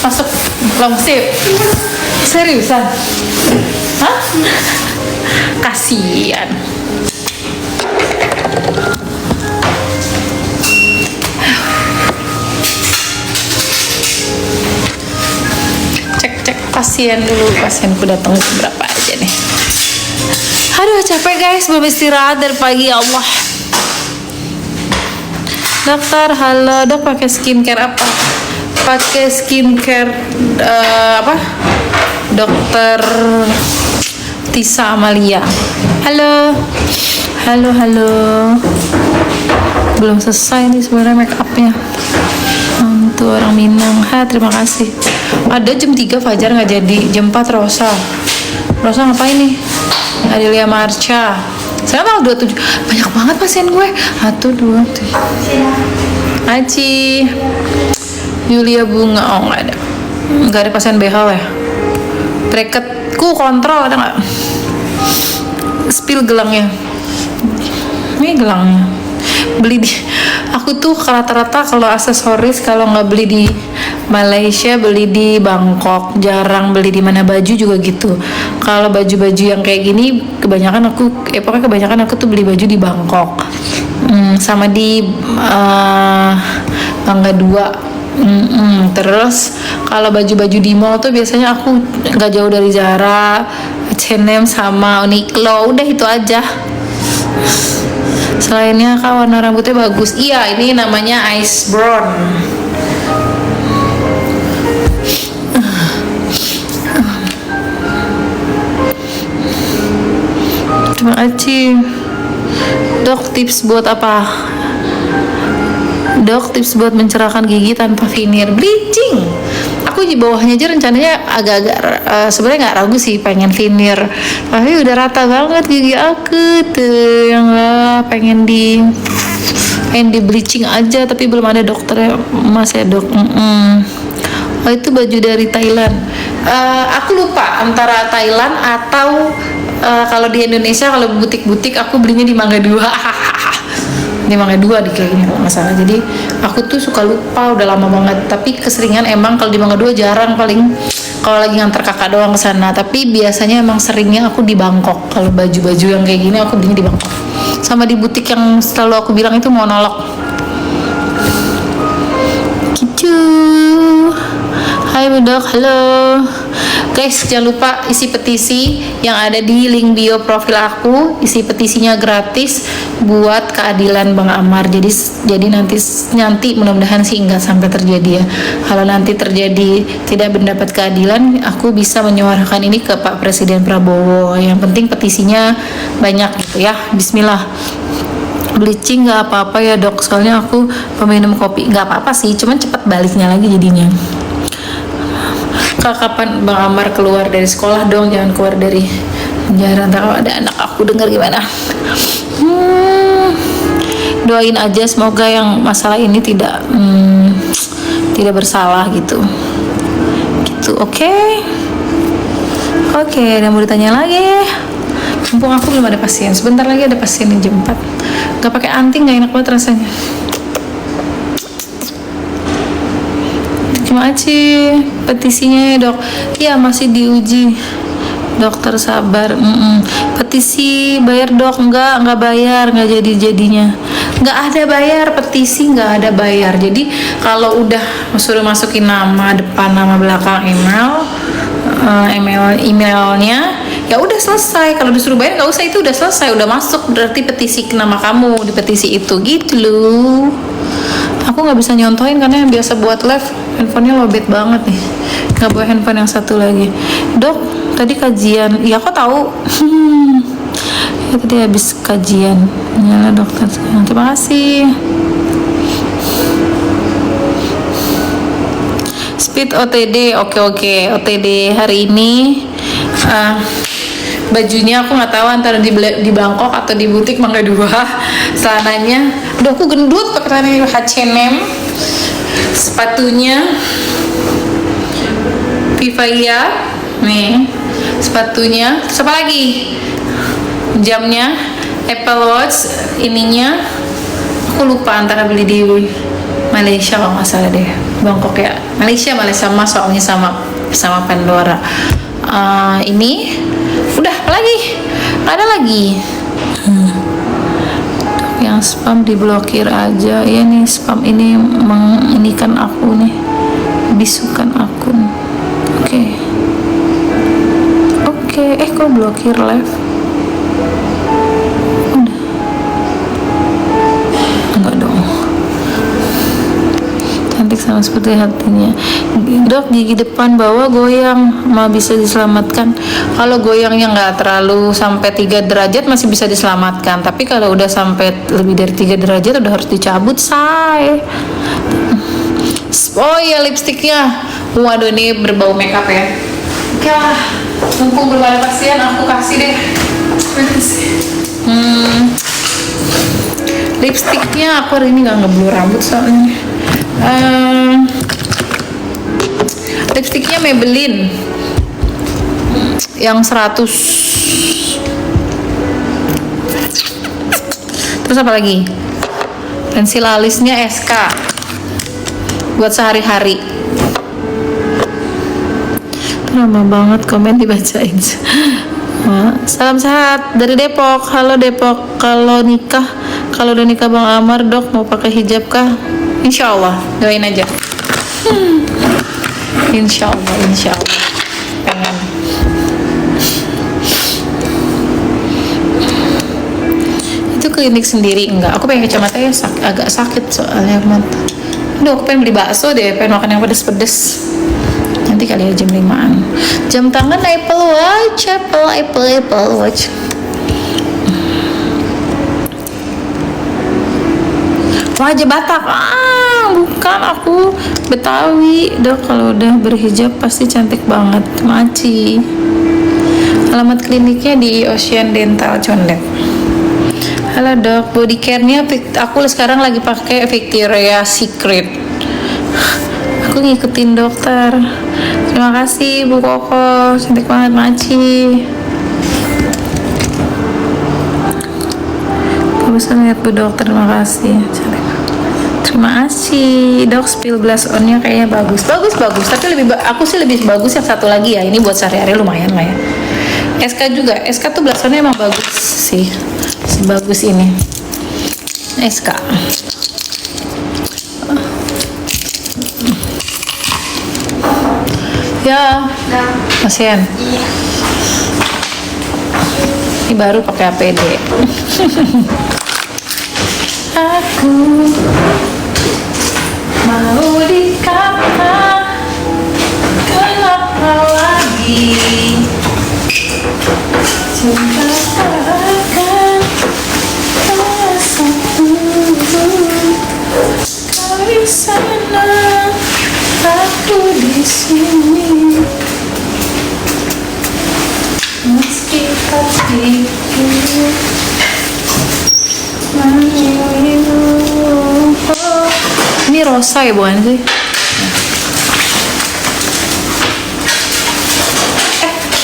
masuk long sleeve. Seriusan? Hah? Kasian. Cek pasien dulu, pasienku datang berapa aja nih. Aduh capek guys, belum istirahat dari pagi, ya Allah. Dokter, halo dok, pakai skincare apa? Pakai skincare apa? Dokter Tisa Amalia. Halo, halo. Belum selesai nih sebenarnya make upnya. Untuk orang Minang, terima kasih. Ada jam 3 Fajar nggak jadi, jam 4 Rosa ngapain nih? Adelia Marcha. Sekarang tanggal 27. Banyak banget pasien gue. 1, 2, 3. Aci. Yulia Bunga. Oh nggak ada. Nggak ada pasien behal ya. Bracketku kontrol ada nggak? Spill gelangnya. Ini gelangnya. Beli di. Aku tuh rata-rata kalau aksesoris kalau nggak beli di Malaysia beli di Bangkok, jarang beli di mana. Baju juga gitu. Kalau baju-baju yang kayak gini kebanyakan aku tuh beli baju di Bangkok, sama di Mangga 2. Terus kalau baju-baju di mall tuh biasanya aku nggak jauh dari Zara, H&M sama Uniqlo, udah itu aja. Selainnya kak warna rambutnya bagus. Iya, ini namanya ice brown. Terima kasih. Dok, tips buat apa? Dok, tips buat mencerahkan gigi tanpa veneer. Bleaching. Aku di bawahnya aja rencananya agak-agak sebenarnya nggak ragu sih pengen veneer, tapi udah rata banget gigi aku tuh yang pengen di bleaching aja, tapi belum ada dokternya mas ya dok. Oh itu baju dari Thailand. Aku lupa antara Thailand atau kalau di Indonesia, kalau butik-butik aku belinya di Mangga 2. Di Mangga 2 di kayak gini kalau nggak salah. Jadi aku tuh suka lupa, udah lama banget. Tapi keseringan emang kalau di Mangga 2 jarang, paling kalau lagi nganter kakak doang ke sana. Tapi biasanya emang seringnya aku di Bangkok. Kalau baju-baju yang kayak gini aku belinya di Bangkok. Sama di butik yang selalu aku bilang itu monolog. Gitu. Hai Budok, halo. Guys, jangan lupa isi petisi yang ada di link bio profil aku. Isi petisinya gratis buat keadilan Bang Amar. Jadi nanti mudah-mudahan sih nggak sampai terjadi ya. Kalau nanti terjadi tidak mendapat keadilan, aku bisa menyuarakan ini ke Pak Presiden Prabowo. Yang penting petisinya banyak gitu ya. Bismillah. Bleaching nggak apa-apa ya dok, soalnya aku peminum kopi. Nggak apa-apa sih, cuman cepat baliknya lagi jadinya. Kak, kapan Bang Amar keluar dari sekolah dong, jangan keluar dari penjara, ntar kalau ada anak aku dengar gimana. Doain aja semoga yang masalah ini tidak bersalah gitu. Oke, ada mau ditanya lagi? Mumpung aku belum ada pasien, sebentar lagi ada pasien di jam 4. Gak pakai anting gak enak banget rasanya. Terima kasih petisinya ya dok. Iya masih diuji. Dokter sabar. Petisi bayar dok? Enggak bayar, enggak jadinya. Enggak ada bayar petisi, enggak ada bayar. Jadi kalau udah suruh masukin nama depan, nama belakang, emailnya, ya udah selesai. Kalau disuruh bayar nggak usah, itu udah selesai, udah masuk, berarti petisi ke nama kamu di petisi itu gitu loh. Aku nggak bisa nyontohin karena yang biasa buat live handphonenya lobet banget nih, nggak bawa handphone yang satu lagi. Dok, tadi kajian, ya aku tahu. Ya tadi habis kajian. Ya dokter, terima kasih. Speed OTD, oke. OTD hari ini bajunya aku nggak tahu antara di Bangkok atau di butik Mangga 2. Celananya, udah aku gendut pakai celana H&M. Sepatunya Vivaya, nih sepatunya. Terus apa lagi? Jamnya Apple Watch, ininya aku lupa antara beli di Malaysia kalau nggak salah deh. Bangkok ya, Malaysia sama soalnya sama Pandora. Ini udah, apa lagi? Ada lagi. Yang spam diblokir aja ya nih, spam ini menginikan aku nih, bisukan akun. Oke, kok blokir live? Udah, enggak dong. Cantik sama seperti hatinya. Dok, gigi depan bawah goyang, bisa diselamatkan. Kalau goyangnya nggak terlalu sampai 3 derajat masih bisa diselamatkan, tapi kalau udah sampai lebih dari 3 derajat udah harus dicabut, say. Oh iya, lipstiknya. Waduh, ini berbau makeup ya. Oke lah, mumpung belum ada pasien, aku kasih deh. Lipstiknya aku hari ini nggak ngeblur rambut soalnya. Lipstiknya Maybelline yang 100. Terus apa lagi? Pensil alisnya SK buat sehari-hari. Lama banget komen dibacain. Salam sehat dari Depok. Halo Depok. Kalau udah nikah Bang Amar, Dok mau pakai hijab kah? Insya Allah, doain aja. Insya Allah pengen. Itu klinik sendiri enggak? Aku pengen kacamata ya, agak sakit soalnya mata. Aduh, aku pengen beli bakso deh, pengen makan yang pedes-pedes. Nanti kali ya jam 5-an. Jam tangan Apple Watch. Wajah Batak. Bukan, aku Betawi. Dok, kalau udah berhijab pasti cantik banget. Maci. Alamat kliniknya di Ocean Dental Condet. Halo Dok, body care-nya aku sekarang lagi pakai Victoria Secret. Aku ngikutin dokter. Terima kasih Bu Koko, cantik banget Maci. Aku bisa lihat Bu Dokter, terima kasih. Cantik. Terima kasih Dok, spill glass on-nya kayaknya bagus. Tapi aku sih lebih bagus yang satu lagi ya. Ini buat sehari-hari lumayan lah ya. SK juga, SK tuh glass on-nya emang bagus sih. Sebagus ini SK. Ya, pasien. Ini baru pakai APD. Aku mau dikata, kenapa lagi cinta akan satu dari sana, aku di sini meski hatiku ini rosa ya bukan sih?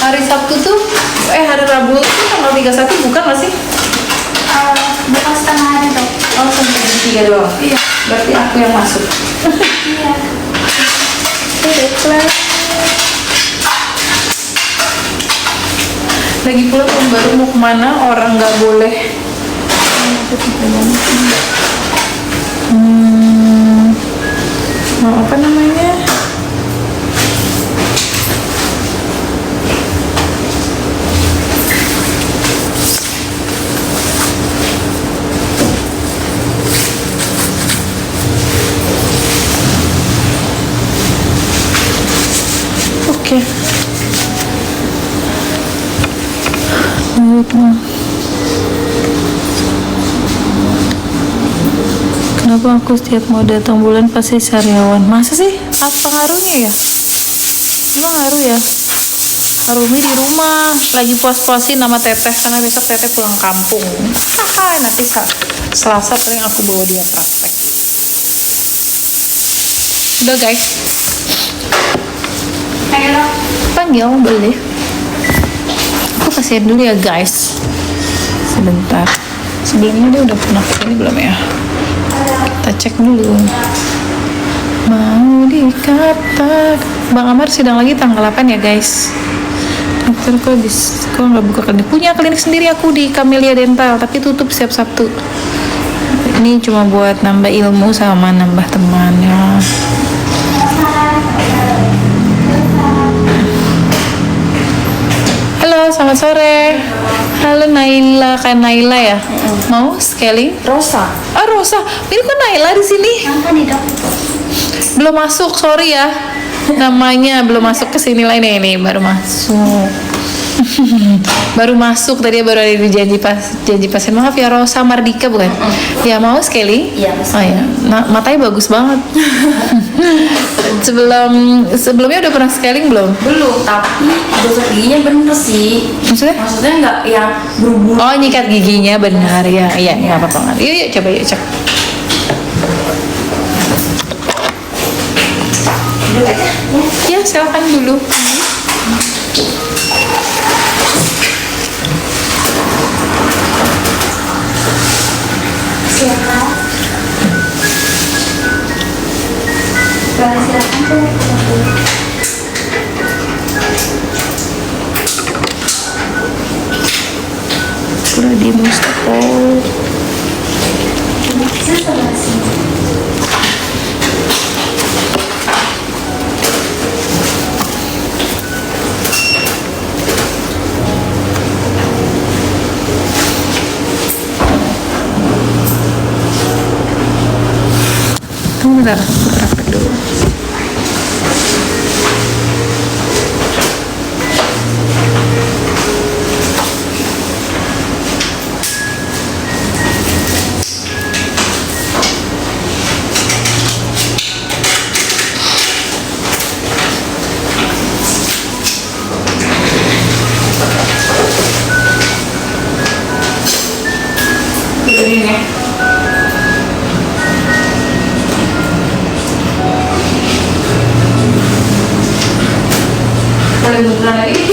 Hari Sabtu tuh hari Rabu tuh tanggal 31 bukan gak sih? Bukan setengah hari Dok. Oh, sampai jam 3 doang? Iya. Berarti aku yang masuk. Iya. Lagi pula tahun baru mau kemana, orang nggak boleh mau apa namanya, oke. Kenapa aku setiap mau datang bulan pasti sariawan? Masa sih? Apa pengaruhnya ya? Emang ngaruh ya? Harumi di rumah lagi puas-puasin nama teteh karena besok teteh pulang kampung. Haha, nanti Selasa paling aku bawa dia praktek. Udah guys. Ayo Dok. Panggil boleh. Aku kasihin dulu ya guys. Sebentar. Sebelumnya dia udah pernah kesini belum ya? Kita cek dulu. Mau dikata. Bang Amar sidang lagi tanggal 8 ya guys. Dokter kok nggak buka klinik? Punya klinik sendiri aku di Camellia Dental, tapi tutup setiap Sabtu. Ini cuma buat nambah ilmu sama nambah teman ya. Halo, selamat sore. Halo Naila, kan Naila ya? Mau scaling? Rosa. Ah Rosa, ini kok Naila di sini? Apa nih dok? Belum masuk, sorry ya. Namanya belum masuk ke sini lah ini baru masuk. Baru masuk tadi baru ada di janji pasien. Maaf ya Rosa Mardika bukan? Ya mau sekali? Iya, Oh ya, nah, matanya bagus banget. Sebelumnya udah pernah scaling belum? Belum, tapi gosok giginya bener sih. Maksudnya? Maksudnya nggak yang buru-buru. Oh nyikat giginya benar ya, iya nggak apa-apa. Yuk coba yuk cek. Dulu aja. Ya silakan dulu. Silakan. Silakan tuh. Udah di Mustafa. Saya sebelah sini. Tunggu bentar, aku praktek dulu. Ini ya. Paling beneran lagi.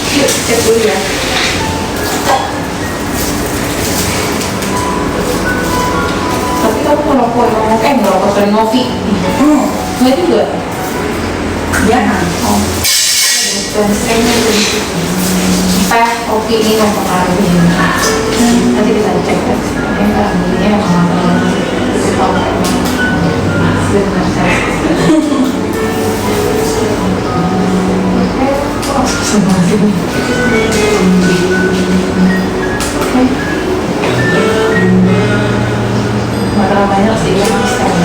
Yuk, cek dulu ya. Tapi kamu ngerokok, ngerokok sering ngopi. Nggak juga? Jangan. Oh. Dan sering teh, kopi ini mempengaruhi. Nanti kita cek kan. Ini kan ini mempengaruhi. Sebentar saya. Masalah banyak sih ya mas sekarang.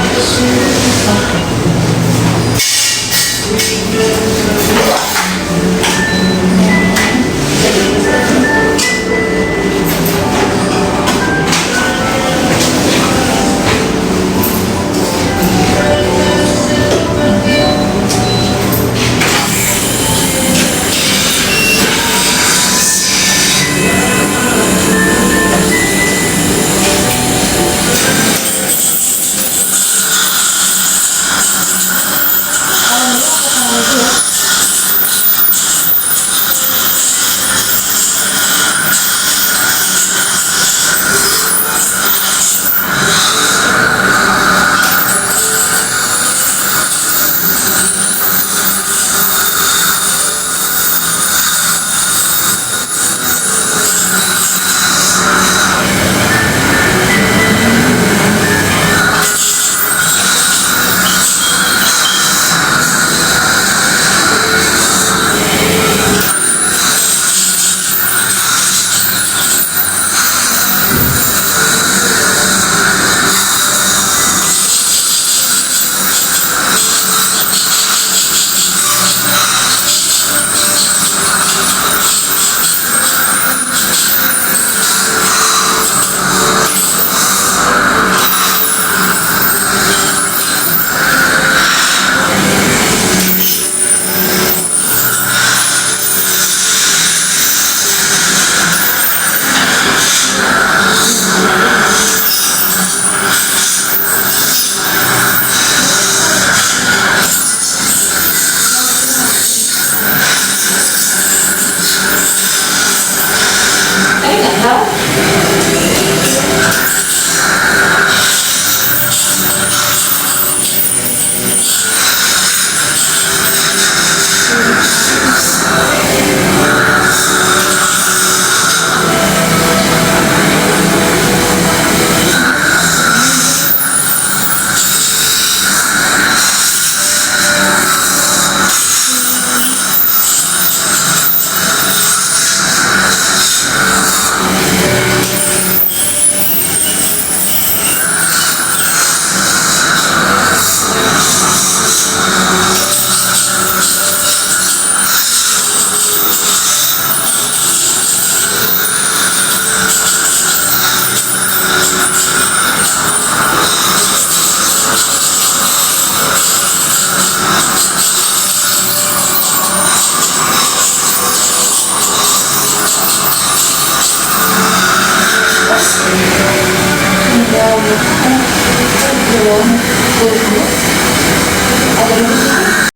belum. Belum. Belum. Ada